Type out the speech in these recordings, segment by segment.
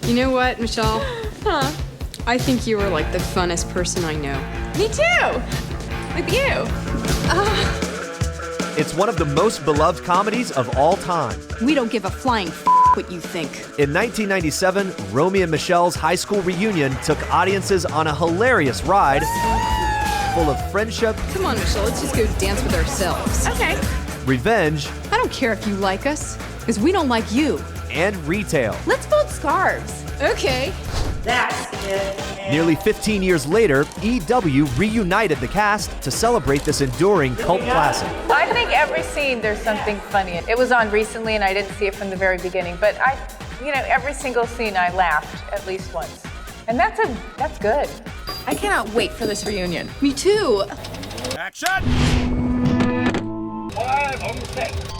You know what, Michelle? Huh? I think you were like the funnest person I know. Me too! With you. It's one of the most beloved comedies of all time. We don't give a flying what you think. In 1997, Romy and Michele's high school reunion took audiences on a hilarious ride full of friendship. Come on, Michelle, let's just go dance with ourselves. Okay. Revenge. I don't care if you like us, because we don't like you. And retail. Let's fold scarves. Okay. That's it. Nearly 15 years later, EW reunited the cast to celebrate this enduring cult classic. I think every scene there's something funny. It was on recently and I didn't see it from the very beginning, but every single scene I laughed at least once. And that's good. I cannot wait for this reunion. Me too. Action! 5 on the set.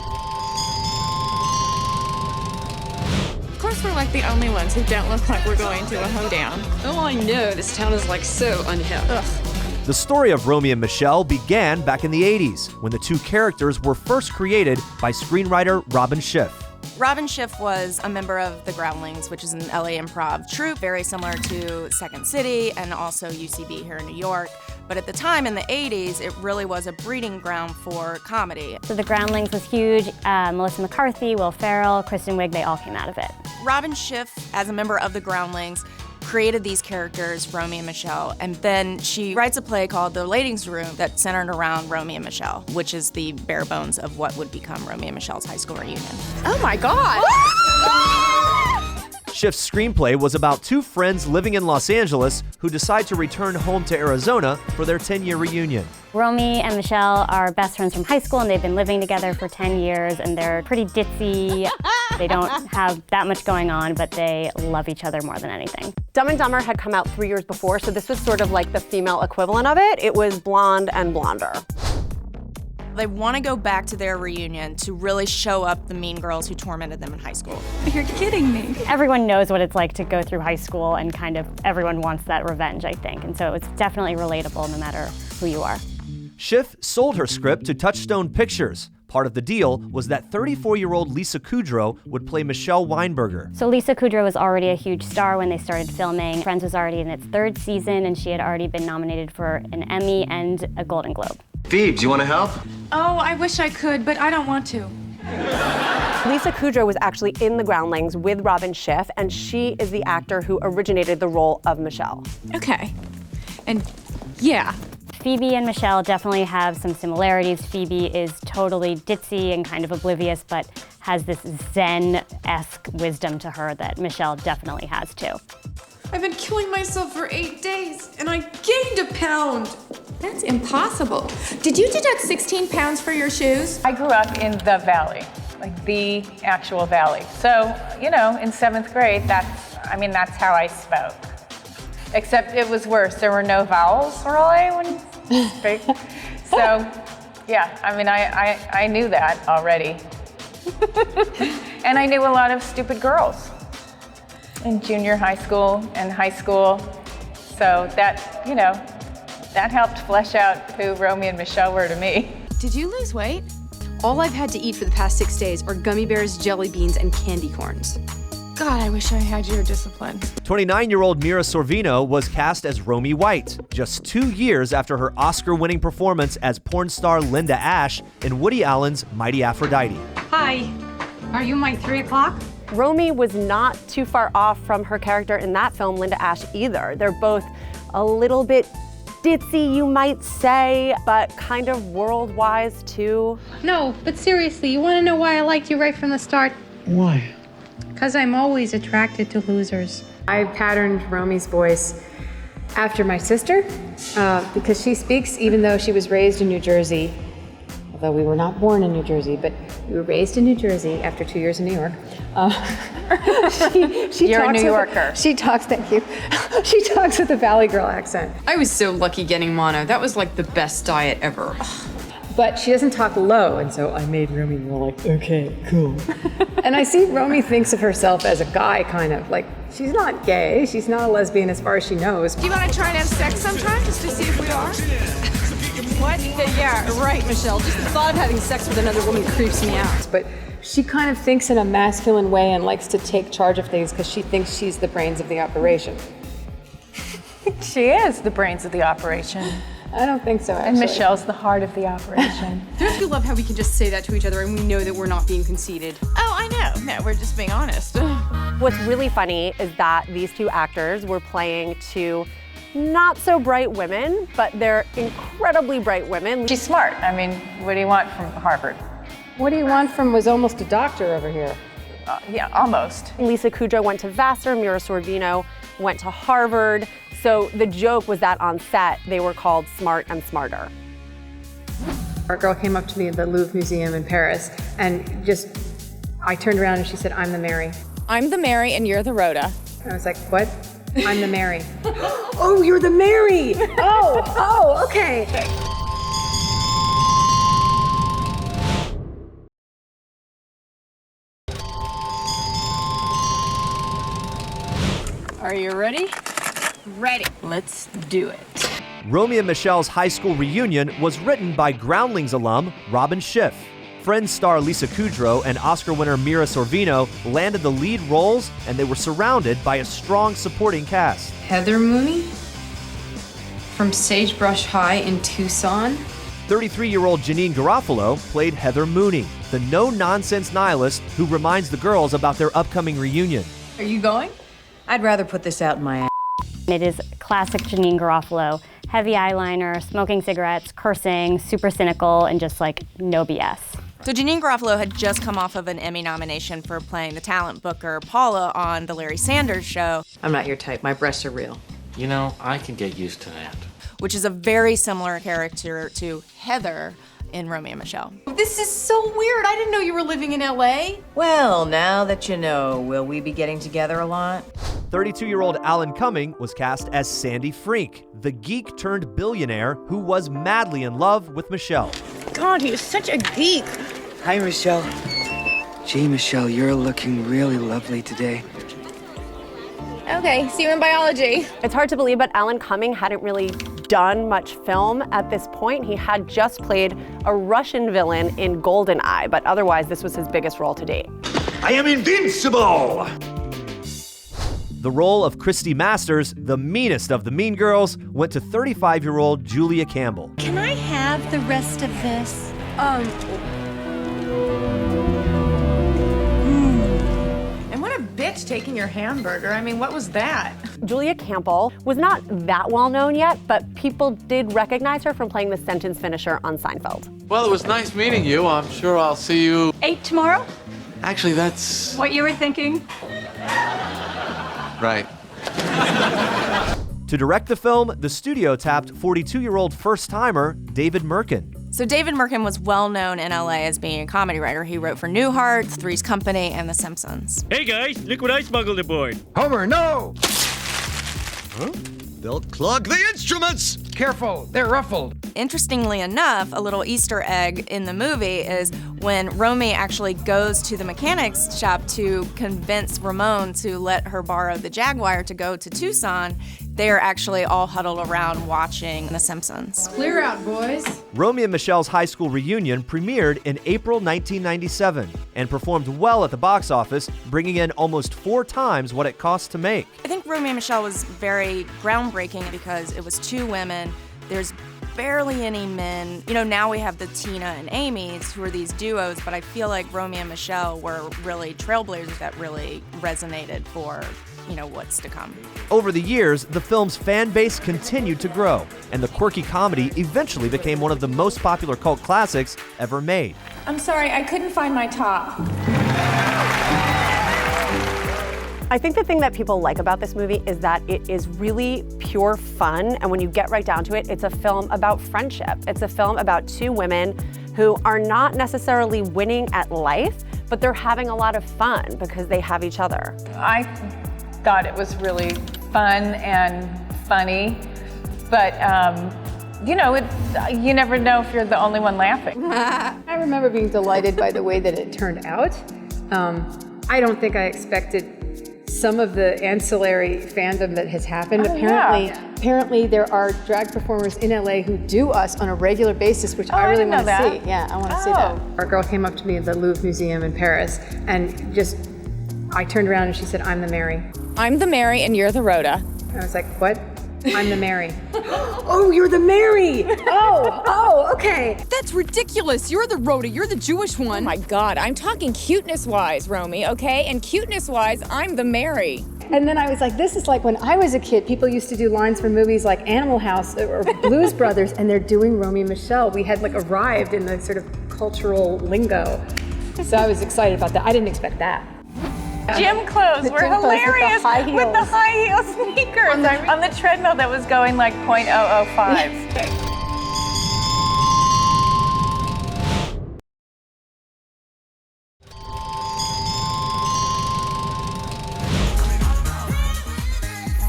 Of course, we're like the only ones who don't look like we're going to a hoedown. Oh, I know, this town is like so unhip. The story of Romy and Michele began back in the 80s, when the two characters were first created by screenwriter Robin Schiff. Robin Schiff was a member of the Groundlings, which is an LA improv troupe, very similar to Second City and also UCB here in New York. But at the time, in the 80s, it really was a breeding ground for comedy. So the Groundlings was huge. Melissa McCarthy, Will Ferrell, Kristen Wiig, they all came out of it. Robin Schiff, as a member of the Groundlings, created these characters, Romy and Michele, and then she writes a play called The Ladies' Room that's centered around Romy and Michele, which is the bare bones of what would become Romy and Michele's high school reunion. Oh my God! Schiff's screenplay was about two friends living in Los Angeles who decide to return home to Arizona for their 10-year reunion. Romy and Michele are best friends from high school, and they've been living together for 10 years, and they're pretty ditzy. They don't have that much going on, but they love each other more than anything. Dumb and Dumber had come out 3 years before, so this was sort of like the female equivalent of it. It was blonde and blonder. They want to go back to their reunion to really show up the mean girls who tormented them in high school. You're kidding me. Everyone knows what it's like to go through high school, and kind of everyone wants that revenge, I think. And so it's definitely relatable no matter who you are. Schiff sold her script to Touchstone Pictures. Part of the deal was that 34-year-old Lisa Kudrow would play Michelle Weinberger. So Lisa Kudrow was already a huge star when they started filming. Friends was already in its 3rd season, and she had already been nominated for an Emmy and a Golden Globe. Phoebe, do you want to help? Oh, I wish I could, but I don't want to. Lisa Kudrow was actually in The Groundlings with Robin Schiff, and she is the actor who originated the role of Michelle. Okay. And yeah. Phoebe and Michelle definitely have some similarities. Phoebe is totally ditzy and kind of oblivious, but has this Zen-esque wisdom to her that Michelle definitely has too. I've been killing myself for 8 days, and I gained a pound. That's impossible. Did you deduct 16 pounds for your shoes? I grew up in the valley, like the actual valley. So, in 7th grade, that's how I spoke. Except it was worse. There were no vowels, really, when you speak. So, yeah, I knew that already. And I knew a lot of stupid girls in junior high school and high school. So that helped flesh out who Romy and Michele were to me. Did you lose weight? All I've had to eat for the past 6 days are gummy bears, jelly beans, and candy corns. God, I wish I had your discipline. 29-year-old Mira Sorvino was cast as Romy White, just 2 years after her Oscar-winning performance as porn star Linda Ash in Woody Allen's Mighty Aphrodite. Hi. Are you my 3 o'clock? Romy was not too far off from her character in that film, Linda Ash, either. They're both a little bit ditzy, you might say, but kind of world-wise, too. No, but seriously, you want to know why I liked you right from the start? Why? Because I'm always attracted to losers. I patterned Romy's voice after my sister because she speaks, even though she was raised in New Jersey, although we were not born in New Jersey, but we were raised in New Jersey after 2 years in New York. You're a New Yorker. She talks, thank you. She talks with a Valley Girl accent. I was so lucky getting mono. That was like the best diet ever. But she doesn't talk low, and so I made Romy go like, okay, cool. And I see Romy thinks of herself as a guy, kind of. Like, she's not gay, she's not a lesbian as far as she knows. Do you want to try and have sex sometime just to see if we are? What? Yeah, right, Michelle. Just the thought of having sex with another woman creeps me out. But she kind of thinks in a masculine way and likes to take charge of things because she thinks she's the brains of the operation. She is the brains of the operation. I don't think so, actually. And Michelle's the heart of the operation. Don't you love how we can just say that to each other and we know that we're not being conceited? Oh, I know. No, we're just being honest. What's really funny is that these two actors were playing two not so bright women, but they're incredibly bright women. She's smart. I mean, what do you want from Harvard? What do you want from was almost a doctor over here? Yeah, almost. Lisa Kudrow went to Vassar, Mira Sorvino went to Harvard. So the joke was that on set, they were called Smart and Smarter. Our girl came up to me at the Louvre Museum in Paris and I turned around and she said, I'm the Mary. I'm the Mary and you're the Rhoda. I was like, what? I'm the Mary. Oh, you're the Mary! Oh, okay. Are you ready? Ready. Let's do it. Romy and Michele's high school reunion was written by Groundlings alum Robin Schiff. Friends star Lisa Kudrow and Oscar winner Mira Sorvino landed the lead roles, and they were surrounded by a strong supporting cast. Heather Mooney from Sagebrush High in Tucson. 33-year-old Janine Garofalo played Heather Mooney, the no-nonsense nihilist who reminds the girls about their upcoming reunion. Are you going? I'd rather put this out in my ass. It is classic Janine Garofalo. Heavy eyeliner, smoking cigarettes, cursing, super cynical, and just like no BS. So Janine Garofalo had just come off of an Emmy nomination for playing the talent booker Paula on The Larry Sanders Show. I'm not your type. My breasts are real. You know, I can get used to that. Which is a very similar character to Heather in Romy and Michele. This is so weird. I didn't know you were living in LA. Well, now that you know, will we be getting together a lot? 32-year-old Alan Cumming was cast as Sandy Frink, the geek-turned-billionaire who was madly in love with Michele. God, he was such a geek. Hi, Michele. Gee, Michele, you're looking really lovely today. Okay, see you in biology. It's hard to believe, but Alan Cumming hadn't really done much film at this point. He had just played a Russian villain in GoldenEye, but otherwise this was his biggest role to date. I am invincible! The role of Christy Masters, the meanest of the mean girls, went to 35-year-old Julia Campbell. Can I have the rest of this? And what a bitch taking your hamburger. I mean, what was that? Julia Campbell was not that well known yet, but people did recognize her from playing the sentence finisher on Seinfeld. Well, it was nice meeting you. I'm sure I'll see you. 8 tomorrow? Actually, that's What you were thinking? right. To direct the film, the studio tapped 42-year-old first-timer David Merkin. So David Merkin was well known in LA as being a comedy writer. He wrote for Newhart, Three's Company, and The Simpsons. Hey guys, look what I smuggled aboard. Homer, no! Huh? They'll clog the instruments! Careful, they're ruffled. Interestingly enough, a little Easter egg in the movie is when Romy actually goes to the mechanics shop to convince Ramon to let her borrow the Jaguar to go to Tucson, they're actually all huddled around watching The Simpsons. Clear out, boys. Romy and Michele's high school reunion premiered in April 1997 and performed well at the box office, bringing in almost 4 times what it cost to make. I think Romy and Michele was very groundbreaking because it was 2 women. There's barely any men. You know, now we have the Tina and Amy's, who are these duos, but I feel like Romy and Michele were really trailblazers that really resonated for, you know, what's to come. Over the years, the film's fan base continued to grow, and the quirky comedy eventually became one of the most popular cult classics ever made. I'm sorry, I couldn't find my top. I think the thing that people like about this movie is that it is really pure fun, and when you get right down to it, it's a film about friendship. It's a film about 2 women who are not necessarily winning at life, but they're having a lot of fun because they have each other. I thought it was really fun and funny, but you know, you never know if you're the only one laughing. I remember being delighted by the way that it turned out. I don't think I expected some of the ancillary fandom that has happened. Apparently, Apparently there are drag performers in LA who do us on a regular basis, which I really want to see. Yeah, I want to see that. Our girl came up to me at the Louvre Museum in Paris and I turned around and she said, "I'm the Mary." I'm the Mary and you're the Rhoda. I was like, "What?" "I'm the Mary." "Oh, you're the Mary!" Oh, okay. That's ridiculous. You're the Rhoda. You're the Jewish one. Oh my God, I'm talking cuteness-wise, Romy, okay? And cuteness-wise, I'm the Mary. And then I was like, this is like when I was a kid, people used to do lines from movies like Animal House or Blues Brothers, and they're doing Romy and Michele. We had like arrived in the sort of cultural lingo. So I was excited about that. I didn't expect that. Gym clothes were hilarious with the high heel sneakers on the treadmill that was going like 0.005.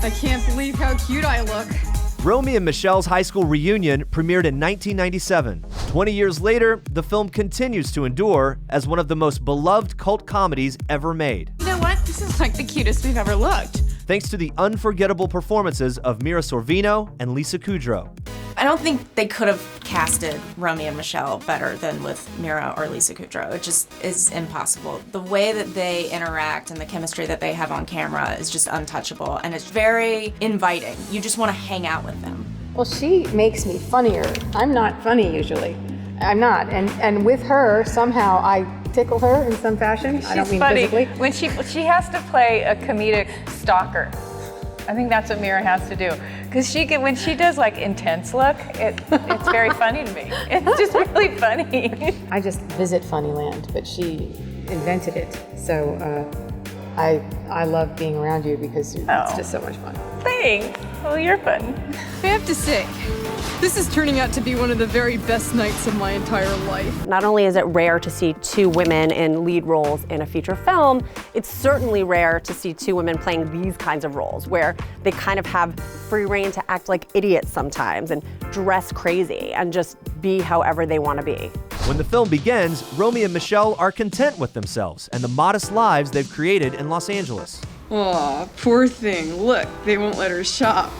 I can't believe how cute I look. Romy and Michele's high school reunion premiered in 1997. 20 years later, the film continues to endure as one of the most beloved cult comedies ever made. You know what? This is like the cutest we've ever looked. Thanks to the unforgettable performances of Mira Sorvino and Lisa Kudrow. I don't think they could have casted Romy and Michele better than with Mira or Lisa Kudrow. It just is impossible. The way that they interact and the chemistry that they have on camera is just untouchable, and it's very inviting. You just want to hang out with them. Well, she makes me funnier. I'm not funny usually. I'm not, and with her, somehow I tickle her in some fashion. I don't mean funny. physically. When she has to play a comedic stalker. I think that's what Mira has to do. Because when she does like intense look, it's very funny to me. It's just really funny. I just visit Funnyland, but she invented it. So I love being around you because it's just so much fun. Thanks. Well, you're fun. I have to say, this is turning out to be one of the very best nights of my entire life. Not only is it rare to see two women in lead roles in a feature film, it's certainly rare to see two women playing these kinds of roles where they kind of have free rein to act like idiots sometimes and dress crazy and just be however they want to be. When the film begins, Romy and Michele are content with themselves and the modest lives they've created in Los Angeles. Aw, poor thing. Look, they won't let her shop.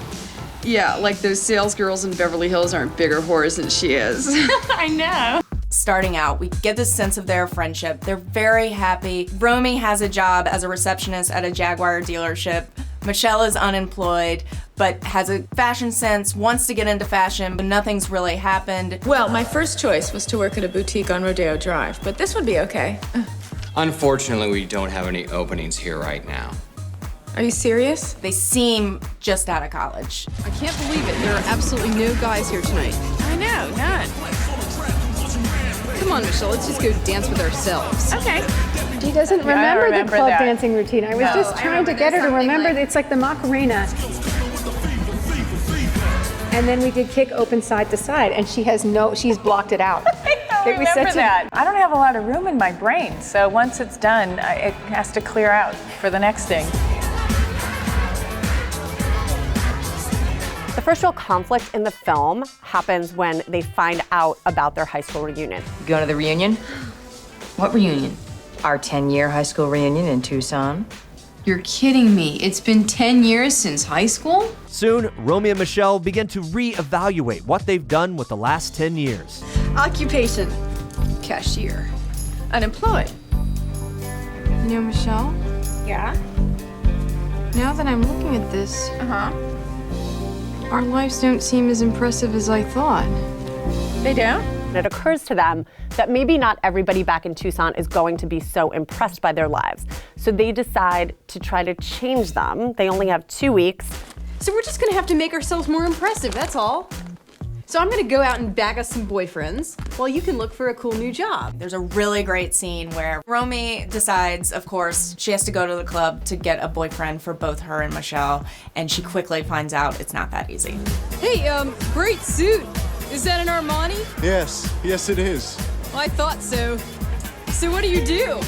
Yeah, like those sales girls in Beverly Hills aren't bigger whores than she is. I know. Starting out, we get this sense of their friendship. They're very happy. Romy has a job as a receptionist at a Jaguar dealership. Michele is unemployed, but has a fashion sense, wants to get into fashion, but nothing's really happened. Well, my first choice was to work at a boutique on Rodeo Drive, but this would be okay. Unfortunately, we don't have any openings here right now. Are you serious? They seem just out of college. I can't believe it. There are absolutely no guys here tonight. I know, none. Come on, Michele, let's just go dance with ourselves. Okay. She doesn't remember the club that. dancing routine. I was just trying to get her to remember that it's like the Macarena. And then we did kick open side to side, and she's blocked it out. I don't remember that. I don't have a lot of room in my brain, so once it's done, it has to clear out for the next thing. The first real conflict in the film happens when they find out about their high school reunion. You going to the reunion? What reunion? Our 10-year high school reunion in Tucson. You're kidding me. It's been 10 years since high school? Soon, Romy and Michele begin to re-evaluate what they've done with the last 10 years. Occupation, cashier. Unemployed. You know, Michele, Yeah? now that I'm looking at this, our lives don't seem as impressive as I thought. They don't? And it occurs to them that maybe not everybody back in Tucson is going to be so impressed by their lives. So they decide to try to change them. They only have 2 weeks. So we're just gonna have to make ourselves more impressive, that's all. So I'm gonna go out and bag us some boyfriends while you can look for a cool new job. There's a really great scene where Romy decides, of course, she has to go to the club to get a boyfriend for both her and Michele, and she quickly finds out it's not that easy. Hey, great suit. Is that an Armani? Yes it is. Well, I thought so. So what do you do?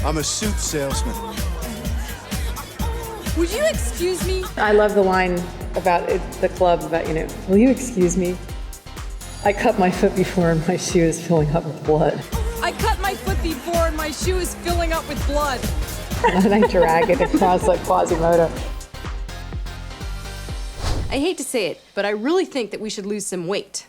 I'm a suit salesman. Would you excuse me? I love the line about the club about, will you excuse me? I cut my foot before and my shoe is filling up with blood. I cut my foot before and my shoe is filling up with blood. And I drag it across like Quasimodo. I hate to say it, but I really think that we should lose some weight.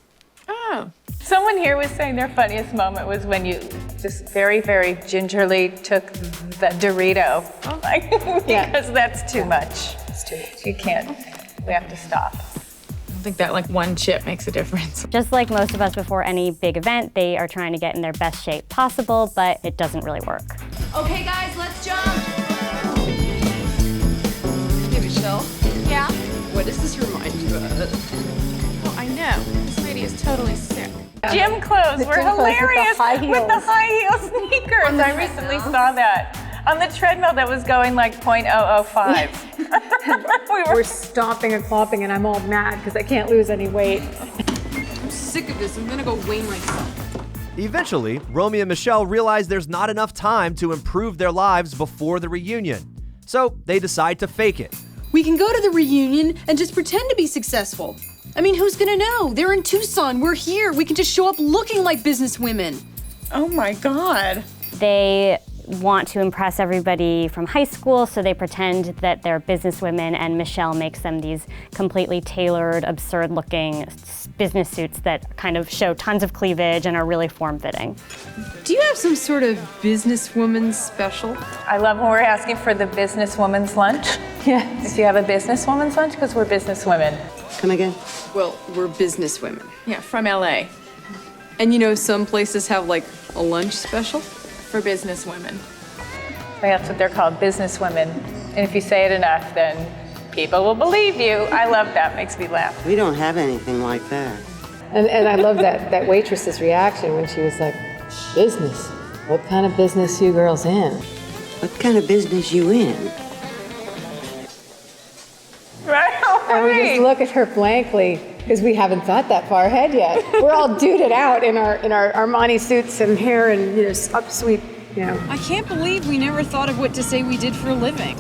Oh. Someone here was saying their funniest moment was when you just very, very gingerly took the Dorito. Like, because that's too much. It's too much. You can't. We have to stop. I think that like one chip makes a difference. Just like most of us before any big event, they are trying to get in their best shape possible, but it doesn't really work. Okay, guys, let's jump. Hey, Michele. Yeah? What does this remind you of? Well, I know. This lady is totally sick. Gym clothes were hilarious with the high heel sneakers. I recently saw that on the treadmill that was going like 0.005. We're stomping and clomping, and I'm all mad because I can't lose any weight. I'm sick of this. I'm gonna go weigh myself. Eventually, Romy and Michele realize there's not enough time to improve their lives before the reunion. So they decide to fake it. We can go to the reunion and just pretend to be successful. I mean, who's gonna know? They're in Tucson, we're here. We can just show up looking like business women. Oh my God. They want to impress everybody from high school, so they pretend that they're businesswomen, and Michele makes them these completely tailored, absurd-looking business suits that kind of show tons of cleavage and are really form-fitting. Do you have some sort of businesswoman special? I love when we're asking for the businesswoman's lunch. Yes. If you have a businesswoman's lunch, because we're businesswomen. Come again? Well, we're businesswomen. Yeah, from LA. And you know, some places have like a lunch special. For business women. That's what they're called, businesswomen. And if you say it enough, then people will believe you. I love that, makes me laugh. We don't have anything like that. And I love that waitress's reaction when she was like, business? What kind of business you girls in? What kind of business you in? Right? And we just look at her blankly because we haven't thought that far ahead yet. We're all duded out in our Armani suits and hair and up sweep, I can't believe we never thought of what to say we did for a living.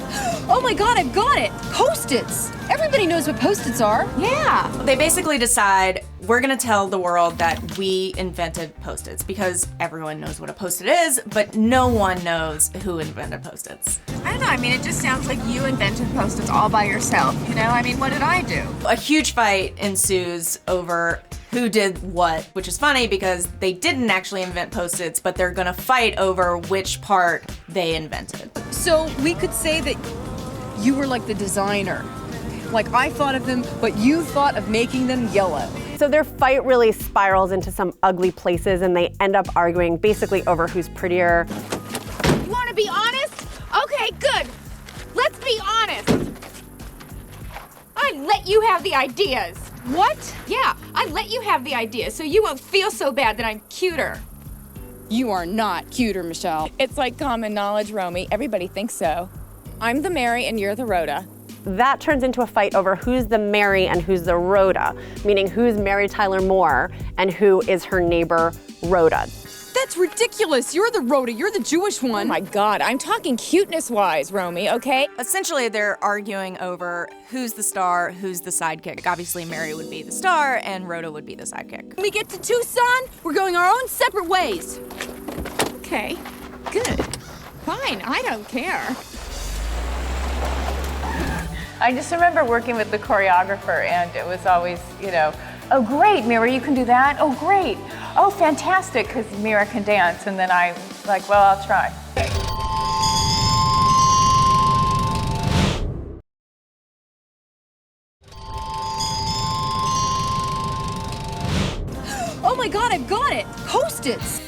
Oh my God, I've got it! Post-its! Everybody knows what Post-its are. Yeah. They basically decide we're gonna tell the world that we invented Post-its because everyone knows what a Post-it is, but no one knows who invented Post-its. I don't know, I mean, it just sounds like you invented Post-its all by yourself, you know? I mean, what did I do? A huge fight ensues over who did what, which is funny because they didn't actually invent Post-its, but they're gonna fight over which part they invented. So we could say that you were like the designer. Like I thought of them, but you thought of making them yellow. So their fight really spirals into some ugly places, and they end up arguing basically over who's prettier. You wanna be honest? Okay, good. Let's be honest. I let you have the ideas. What? Yeah, I let you have the ideas so you won't feel so bad that I'm cuter. You are not cuter, Michele. It's like common knowledge, Romy. Everybody thinks so. I'm the Mary and you're the Rhoda. That turns into a fight over who's the Mary and who's the Rhoda, meaning who's Mary Tyler Moore and who is her neighbor, Rhoda. That's ridiculous. You're the Rhoda. You're the Jewish one. Oh my God, I'm talking cuteness-wise, Romy, okay? Essentially, they're arguing over who's the star, who's the sidekick. Obviously, Mary would be the star and Rhoda would be the sidekick. When we get to Tucson, we're going our own separate ways. Okay, good. Fine, I don't care. I just remember working with the choreographer, and it was always, oh great, Mira, you can do that? Oh great. Oh, fantastic, because Mira can dance. And then I was like, well, I'll try. Oh my God, I've got it. Post-its.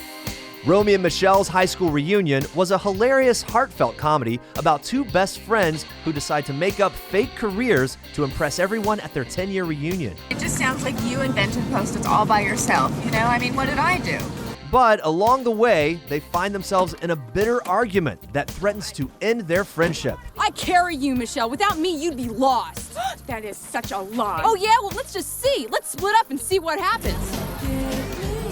Romy and Michele's high school reunion was a hilarious, heartfelt comedy about two best friends who decide to make up fake careers to impress everyone at their 10-year reunion. It just sounds like you invented Post-its all by yourself, you know? I mean, what did I do? But along the way, they find themselves in a bitter argument that threatens to end their friendship. I carry you, Michele. Without me, you'd be lost. That is such a lie. Oh yeah? Well, let's just see. Let's split up and see what happens.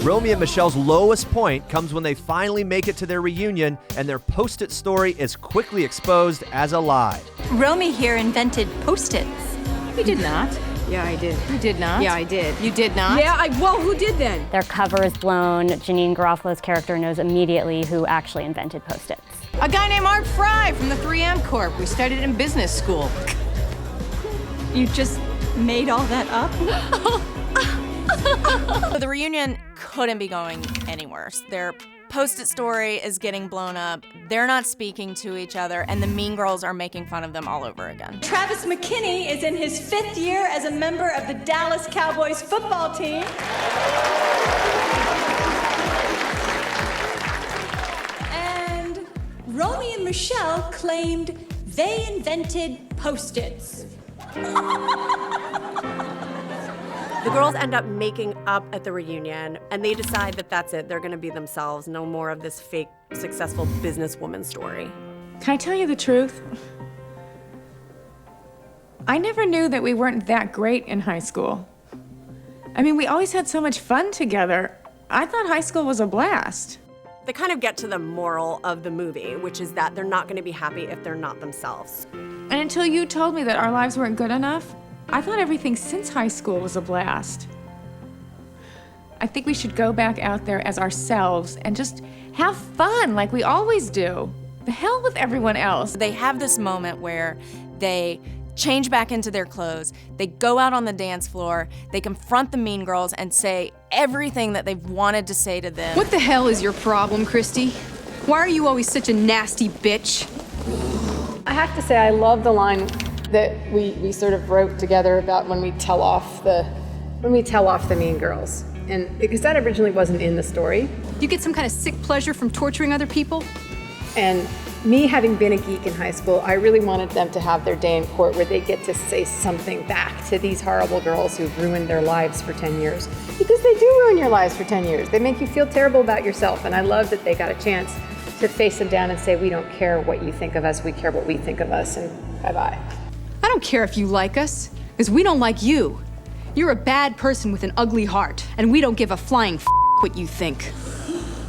Romy and Michele's lowest point comes when they finally make it to their reunion and their Post-it story is quickly exposed as a lie. Romy here invented Post-its. You did not. Yeah, I did. You did not? Yeah, I did. You did not? Yeah, well, who did then? Their cover is blown. Janine Garofalo's character knows immediately who actually invented Post-its. A guy named Art Fry from the 3M Corp. We studied in business school. You just made all that up? So the reunion couldn't be going any worse. Their Post-it story is getting blown up. They're not speaking to each other, and the mean girls are making fun of them all over again. Travis McKinney is in his 5th year as a member of the Dallas Cowboys football team. And Romy and Michele claimed they invented Post-its. The girls end up making up at the reunion, and they decide that that's it. They're gonna be themselves. No more of this fake, successful businesswoman story. Can I tell you the truth? I never knew that we weren't that great in high school. I mean, we always had so much fun together. I thought high school was a blast. They kind of get to the moral of the movie, which is that they're not gonna be happy if they're not themselves. And until you told me that our lives weren't good enough, I thought everything since high school was a blast. I think we should go back out there as ourselves and just have fun like we always do. The hell with everyone else. They have this moment where they change back into their clothes, they go out on the dance floor, they confront the mean girls and say everything that they've wanted to say to them. What the hell is your problem, Christy? Why are you always such a nasty bitch? I have to say, I love the line that we sort of wrote together about when we tell off the mean girls, and because that originally wasn't in the story. You get some kind of sick pleasure from torturing other people? And me having been a geek in high school, I really wanted them to have their day in court where they get to say something back to these horrible girls who've ruined their lives for 10 years. Because they do ruin your lives for 10 years. They make you feel terrible about yourself, and I love that they got a chance to face them down and say, we don't care what you think of us, we care what we think of us, and bye-bye. I don't care if you like us, because we don't like you. You're a bad person with an ugly heart, and we don't give a flying f what you think.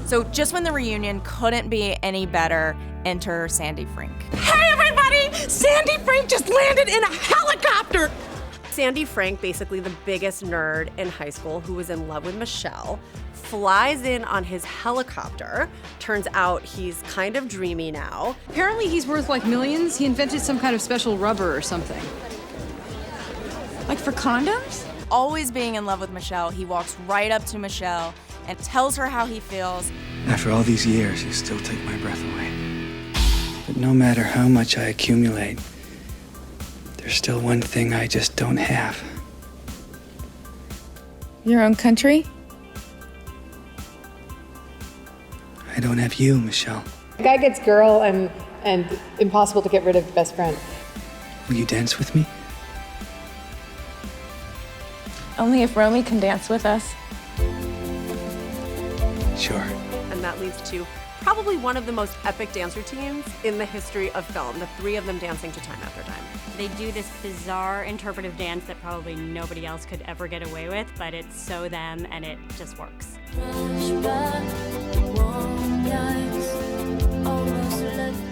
So just when the reunion couldn't be any better, enter Sandy Frink. Hey everybody! Sandy Frink just landed in a helicopter! Sandy Frink, basically the biggest nerd in high school who was in love with Michele, flies in on his helicopter. Turns out he's kind of dreamy now. Apparently he's worth like millions. He invented some kind of special rubber or something. Like for condoms? Always being in love with Michele, he walks right up to Michele and tells her how he feels. After all these years, you still take my breath away. But no matter how much I accumulate, there's still one thing I just don't have. Your own country? I don't have you, Michele. Guy gets girl and impossible to get rid of best friend. Will you dance with me? Only if Romy can dance with us. Sure. And that leads to probably one of the most epic dance routines in the history of film, the three of them dancing to Time After Time. They do this bizarre interpretive dance that probably nobody else could ever get away with, but it's so them and it just works.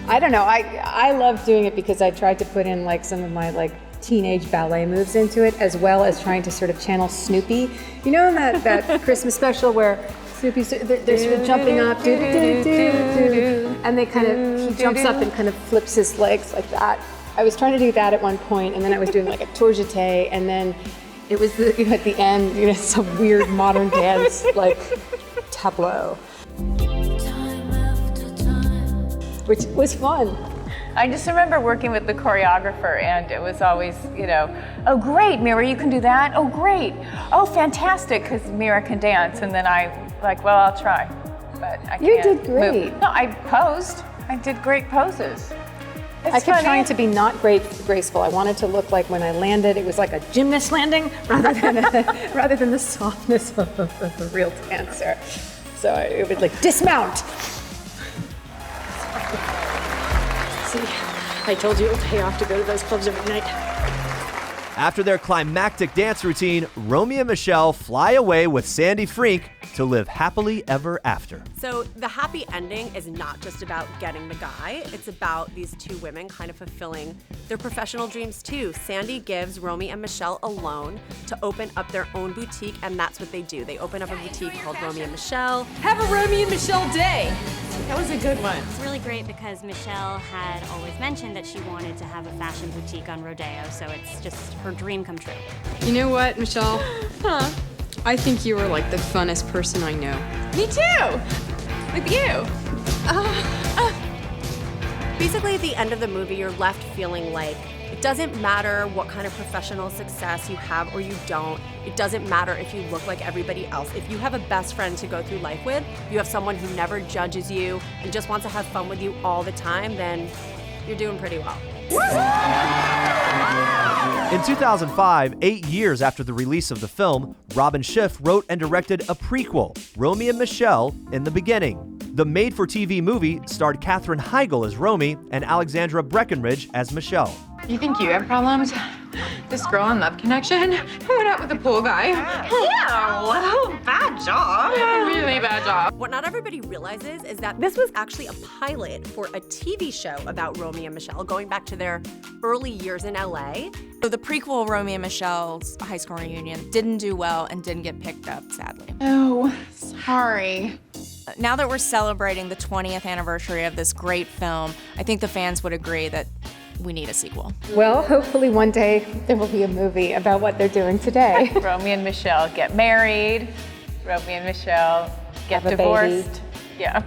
I don't know, I love doing it because I tried to put in like some of my like teenage ballet moves into it, as well as trying to sort of channel Snoopy. You know that Christmas special where Snoopy's, they're sort of jumping up, and they kind of, he jumps up and kind of flips his legs like that. I was trying to do that at one point, and then I was doing like a tour jeté, and then it was at the end, some weird modern dance like tableau, which was fun. I just remember working with the choreographer, and it was always, oh great, Mira, you can do that? Oh great, oh fantastic, because Mira can dance, and then I well, I'll try, but I can't. You did great. Move. No, I posed. I did great poses. I kept trying to be not graceful. I wanted to look like when I landed, it was like a gymnast landing rather than the softness of a real dancer. So it would like dismount. See, I told you it would pay off to go to those clubs every night. After their climactic dance routine, Romy and Michele fly away with Sandy Frink to live happily ever after. So the happy ending is not just about getting the guy, it's about these two women kind of fulfilling their professional dreams too. Sandy gives Romy and Michele a loan to open up their own boutique, and that's what they do. They open up a boutique called Romy and Michele. Have a Romy and Michele day. That was a good one. It's really great because Michele had always mentioned that she wanted to have a fashion boutique on Rodeo, so it's just her dream come true. You know what, Michele? Huh? I think you are like the funnest person I know. Me too! With you. Basically, at the end of the movie, you're left feeling like it doesn't matter what kind of professional success you have or you don't. It doesn't matter if you look like everybody else. If you have a best friend to go through life with, you have someone who never judges you and just wants to have fun with you all the time, then you're doing pretty well. In 2005, 8 years after the release of the film, Robin Schiff wrote and directed a prequel, Romy and Michele in the Beginning. The made-for-TV movie starred Katherine Heigl as Romy and Alexandra Breckenridge as Michele. You think you have problems? This girl in Love Connection went out with the pool guy. Ew, bad job. Really bad job. What not everybody realizes is that this was actually a pilot for a TV show about Romy and Michele, going back to their early years in LA. So the prequel, Romy and Michele's high school reunion, didn't do well and didn't get picked up, sadly. Oh, sorry. Now that we're celebrating the 20th anniversary of this great film, I think the fans would agree that we need a sequel. Well, hopefully one day there will be a movie about what they're doing today. Romy and Michele get married. Romy and Michele get Have a divorced. baby. Yeah.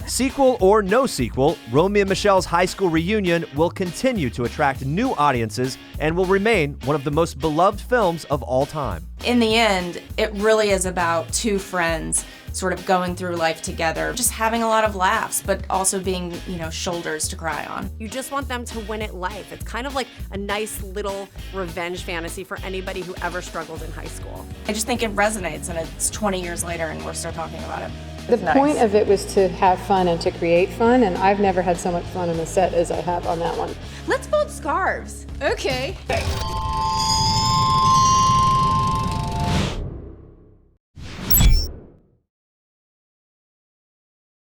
Sequel or no sequel, Romy and Michele's high school reunion will continue to attract new audiences and will remain one of the most beloved films of all time. In the end, it really is about two friends sort of going through life together, just having a lot of laughs, but also being, shoulders to cry on. You just want them to win at life. It's kind of like a nice little revenge fantasy for anybody who ever struggled in high school. I just think it resonates, and it's 20 years later and we're still talking about it. The point of it was to have fun and to create fun, and I've never had so much fun on a set as I have on that one. Let's fold scarves. Okay.